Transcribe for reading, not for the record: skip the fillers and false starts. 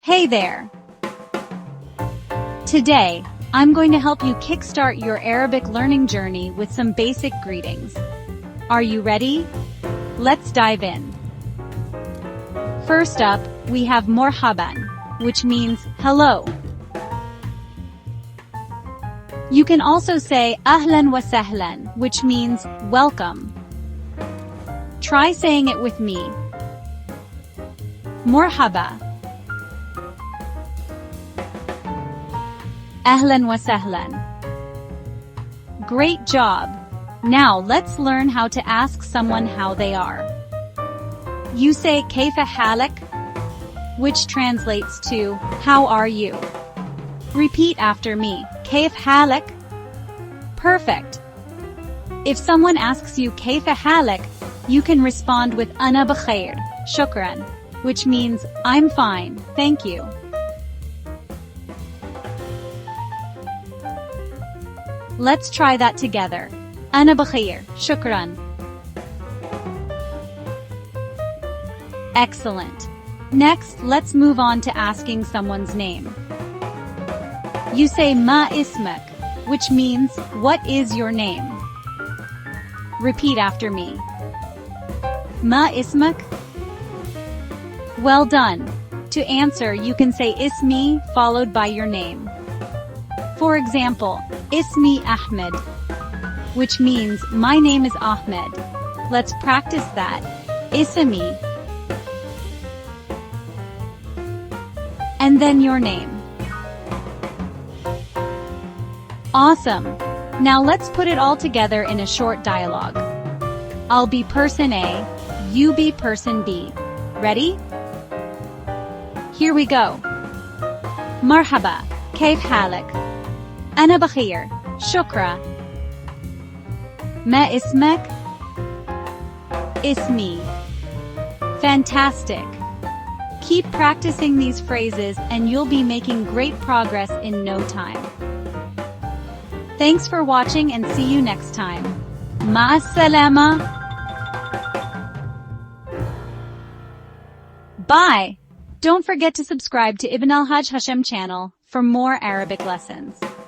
Hey there! Today, I'm going to help you kickstart your Arabic learning journey with some basic greetings. Are you ready? Let's dive in. First up, we have Marhaban, which means hello. You can also say Ahlan wa sahlan, which means welcome. Try saying it with me. Marhaba. Ahlan wa sahlan. Great job! Now let's learn how to ask someone how they are. You say Kayfa Haluk, which translates to how are you? Repeat after me. Kayfa Haluk. Perfect! If someone asks you Kayfa Haluk, you can respond with Ana bkhair, shukran, which means I'm fine, thank you. Let's try that together. Ana bkhair, shukran. Excellent. Next, let's move on to asking someone's name. You say Ma ismak, which means what is your name? Repeat after me. Ma ismak. Well done. To answer, you can say ismi followed by your name. For example, Ismi Ahmed, which means my name is Ahmed. Let's practice that. Ismi. And then your name. Awesome. Now let's put it all together in a short dialogue. I'll be person A, you be person B. Ready? Here we go. Marhaba, كيف حالك? أنا بخير، شكرا. ما اسمك؟ اسمي. Fantastic. Keep practicing these phrases and you'll be making great progress in no time. Thanks for watching and see you next time. مع السلامة. Bye. Don't forget to subscribe to Ibn al-Hajj Hashem channel for more Arabic lessons.